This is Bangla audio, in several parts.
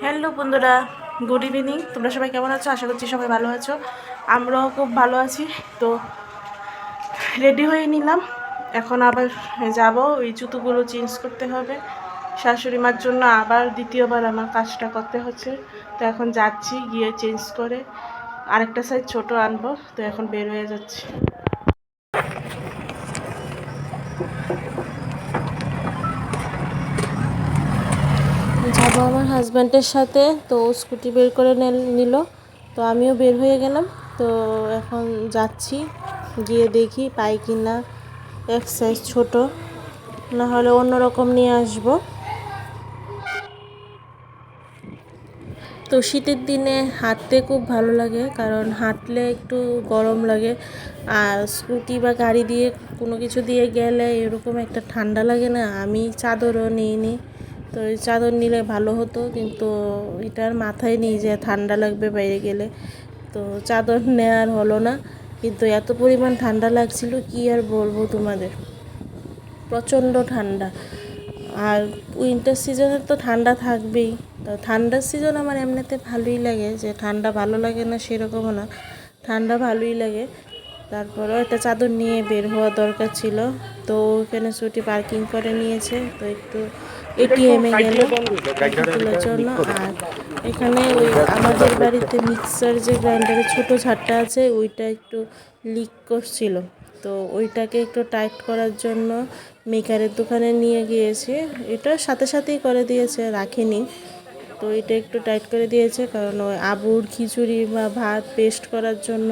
হ্যালো বন্ধুরা, গুড ইভিনিং। তোমরা সবাই কেমন আছো? আশা করছি সবাই ভালো আছো। আমরাও খুব ভালো আছি। তো রেডি হয়ে নিলাম, এখন আবার যাব। ওই জুতোগুলো চেঞ্জ করতে হবে শাশুড়ি মার জন্য, আবার দ্বিতীয়বার আমার কাজটা করতে হচ্ছে। তো এখন যাচ্ছি, গিয়ে চেঞ্জ করে আরেকটা সাইজ ছোট আনবো। তো এখন বের হয়ে যাচ্ছি। যাবো আমার হাজব্যান্ডের সাথে। তো স্কুটি বের করে নিল, তো আমিও বের হয়ে গেলাম। তো এখন যাচ্ছি, গিয়ে দেখি পাই কি না এক সাইজ ছোটো, না হলে অন্যরকম নিয়ে আসবো। তো শীতের দিনে হাঁটতে খুব ভালো লাগে, কারণ হাঁটলে একটু গরম লাগে। আর স্কুটি বা গাড়ি দিয়ে কোনো কিছু দিয়ে গেলে এরকম একটা ঠান্ডা লাগে না। আমি চাদরও নিইনি, তো এই চাদর নিলে ভালো হতো, কিন্তু এটার মাথায় নিই যে ঠান্ডা লাগবে বাইরে গেলে, তো চাদর নেওয়ার হলো না। কিন্তু এত পরিমাণ ঠান্ডা লাগছিল, কি আর বলবো তোমাদের, প্রচণ্ড ঠান্ডা। আর উইন্টার সিজনে তো ঠান্ডা থাকবেই। তো ঠান্ডার সিজন আমার এমনিতে ভালোই লাগে, যে ঠান্ডা ভালো লাগে না সেরকমও না, ঠান্ডা ভালোই লাগে। তারপরেও একটা চাদর নিয়ে বের হওয়া দরকার ছিল। তো ওখানে ছুটি পার্কিং করে নিয়েছে, তো একটু এটিএমে গেল তোলার জন্য। আর এখানে ওই আমাদের বাড়িতে মিক্সার যে গ্রাইন্ডারের ছোটো ঝাড়টা আছে, ওইটা একটু লিক করছিল। তো ওইটাকে একটু টাইট করার জন্য মেকারের দোকানে নিয়ে গিয়েছি। এটা সাথে সাথেই করে দিয়েছে, রাখেনি। তো এটা একটু টাইট করে দিয়েছে, কারণ ওই আবুর খিচুড়ি বা ভাত পেস্ট করার জন্য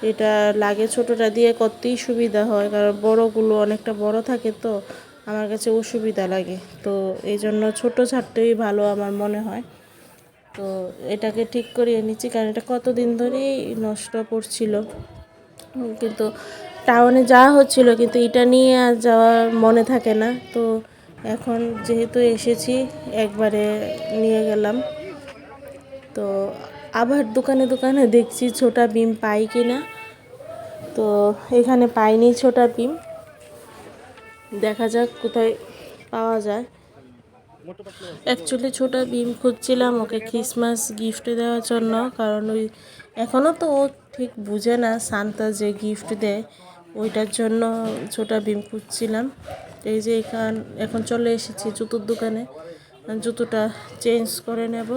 এটা লাগে। ছোটোটা দিয়ে করতেই সুবিধা হয়, কারণ বড়গুলো অনেকটা বড় থাকে, তো আমার কাছে অসুবিধা লাগে। তো এই জন্য ছোটো ছাড়তেই ভালো আমার মনে হয়। তো এটাকে ঠিক করিয়ে নিচ্ছি, কারণ এটা কতদিন ধরেই নষ্ট করছিল। কিন্তু টাউনে যাওয়া হচ্ছিল, কিন্তু এটা নিয়ে আর যাওয়ার মনে থাকে না। তো এখন যেহেতু এসেছি, একবারে নিয়ে গেলাম। তো আবার দোকানে দোকানে দেখছি ছোটা বিম পাই কি না। তো এখানে পাইনি ছোটা বিম, দেখা যাক কোথায় পাওয়া যায়। অ্যাকচুয়ালি ছোটা বিম খুঁজছিলাম ওকে ক্রিসমাস গিফট দেওয়ার জন্য, কারণ ওই এখনও তো ও ঠিক বুঝে না সান্তা যে গিফট দেয়, ওইটার জন্য ছোটা বিম খুঁজছিলাম। এই যে এখন চলে এসেছি জুতোর দোকানে, জুতোটা চেঞ্জ করে নেব।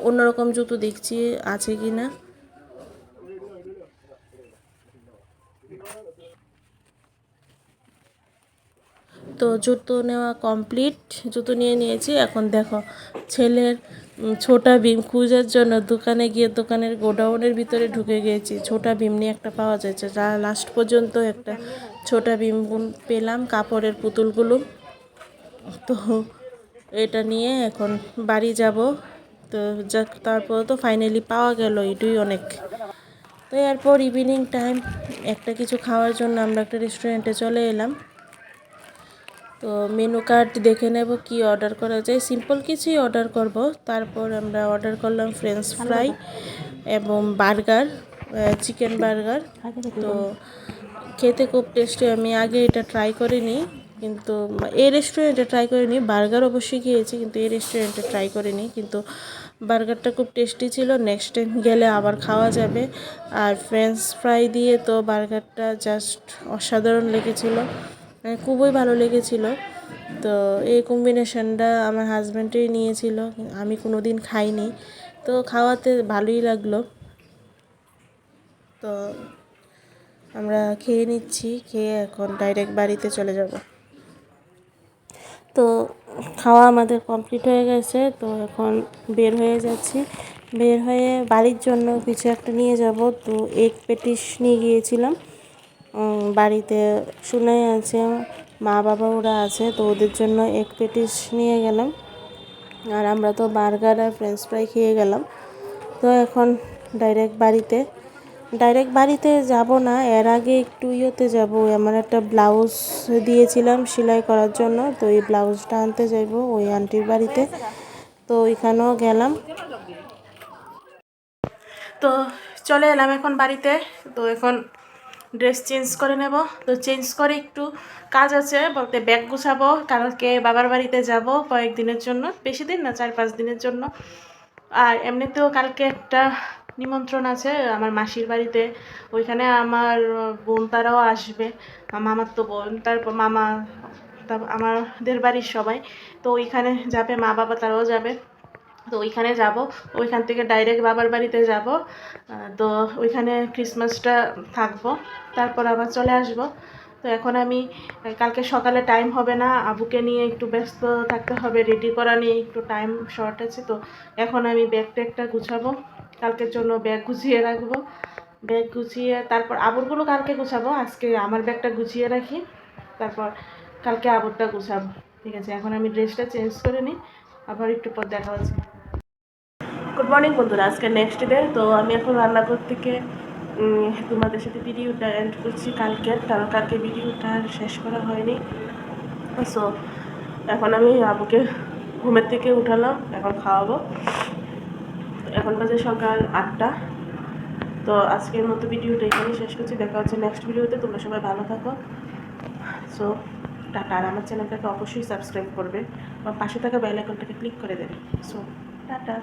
অন্যরকম জুতো দেখছি আছে কি না। তো জুতো নেওয়া কমপ্লিট, জুতো নিয়ে নিয়েছি। এখন দেখো, ছেলের ছোটা বিম খোঁজার জন্য দোকানে গিয়ে দোকানের গোডাউনের ভিতরে ঢুকে গিয়েছি। ছোটা বিম নিয়ে একটা পাওয়া যাচ্ছে, যা লাস্ট পর্যন্ত একটা ছোটা বিম পেলাম, কাপড়ের পুতুলগুলো। তো এটা নিয়ে এখন বাড়ি যাব। তো যাক, তারপর তো ফাইনালি পাওয়া গেল, এটাই অনেক। তো এরপর ইভিনিং টাইম একটা কিছু খাওয়ার জন্য আমরা একটা রেস্টুরেন্টে চলে এলাম। তো মেনু কার্ড দেখে নেব কি অর্ডার করা যায়, সিম্পল কিছুই অর্ডার করব। তারপর আমরা অর্ডার করলাম ফ্রেঞ্চ ফ্রাই এবং বার্গার, চিকেন বার্গার। তো খেতে খুব টেস্টি, আমি আগে এটা ট্রাই করিনি, কিন্তু এই রেস্টুরেন্টে ট্রাই করিনি। বার্গার অবশ্যই খেয়েছি, কিন্তু এই রেস্টুরেন্টে ট্রাই করিনি, কিন্তু বার্গারটা খুব টেস্টি ছিল। নেক্সট টাইম গেলে আবার খাওয়া যাবে। আর ফ্রেঞ্চ ফ্রাই দিয়ে তো বার্গারটা জাস্ট অসাধারণ লেগেছিল, মানে খুবই ভালো লেগেছিল। তো এই কম্বিনেশনটা আমার হাজব্যান্ডই নিয়েছিল, আমি কোনো দিন খাইনি, তো খাওয়াতে ভালোই লাগলো। তো আমরা খেয়ে নিচ্ছি, খেয়ে এখন ডাইরেক্ট বাড়িতে চলে যাব। তো খাওয়া আমাদের কমপ্লিট হয়ে গেছে, তো এখন বের হয়ে যাচ্ছি। বের হয়ে বাড়ির জন্য কিছু একটা নিয়ে যাব। তো এগ পেটিস নিয়ে গিয়েছিলাম বাড়িতে, শুনে আছে মা বাবা ওরা আছে, তো ওদের জন্য এগ পেটিস নিয়ে গেলাম। আর আমরা তো বার্গার আর ফ্রেঞ্চ ফ্রাই খেয়ে গেলাম। তো এখন ডাইরেক্ট বাড়িতে যাব না, এর আগে একটু ইয়েতে যাব। আমার একটা ব্লাউজ দিয়েছিলাম সেলাই করার জন্য, তো এই ব্লাউজটা আনতে যাব ওই আন্টির বাড়িতে। তো ওইখানেও গেলাম। তো চলে এলাম এখন বাড়িতে। তো এখন ড্রেস চেঞ্জ করে নেব। তো চেঞ্জ করে একটু কাজ আছে, বলতে ব্যাগ গুছাবো, কালকে বাবার বাড়িতে যাব কয়েকদিনের জন্য, বেশি দিন না, 4-5 দিনের জন্য। আর এমনিতেও কালকে একটা নিমন্ত্রণ আছে আমার মাসির বাড়িতে, ওইখানে আমার বোন তারাও আসবে, মামার তো বোন, তারপর মামা, তারপর আমাদের বাড়ির সবাই। তো ওইখানে যাবে, মা বাবা তারাও যাবে। তো ওইখানে যাব, ওইখান থেকে ডাইরেক্ট বাবার বাড়িতে যাব। তো ওইখানে ক্রিসমাসটা থাকবো, তারপর আবার চলে আসব। তো এখন আমি কালকে সকালে টাইম হবে না, আবুকে নিয়ে একটু ব্যস্ত থাকতে হবে, রেডি করা নিয়ে একটু টাইম শর্ট আছে। তো এখন আমি ব্যাগ ট্যাগটা গুছাবো, কালকের জন্য ব্যাগ গুছিয়ে রাখবো। ব্যাগ গুছিয়ে তারপর আবুরগুলো কালকে গুছাবো, আজকে আমার ব্যাগটা গুছিয়ে রাখি, তারপর কালকে আবুরটা গুছাবো। ঠিক আছে, এখন আমি ড্রেসটা চেঞ্জ করে নিই, আবার একটু পর দেখা হচ্ছে। গুড মর্নিং বন্ধুরা, আজকে নেক্সট ডে। তো আমি এখন রান্নাঘর থেকে তোমাদের সাথে ভিডিওটা এন্ড করছি কালকের, কারণ কালকে ভিডিওটা শেষ করা হয়নি। সো এখন আমি আবুকে ঘুমের থেকে উঠালাম, এখন খাওয়াবো। এখন বাজে সকাল 8টা। তো আজকের মতো ভিডিওটা এখানেই শেষ করছি, দেখা হচ্ছে নেক্সট ভিডিওতে। তোমরা সবাই ভালো থাকো। So tata. আর আমার চ্যানেলটাকে অবশ্যই সাবস্ক্রাইব করবে, বা পাশে থাকা বেল আইকনটাকে ক্লিক করে দেবে। So tata.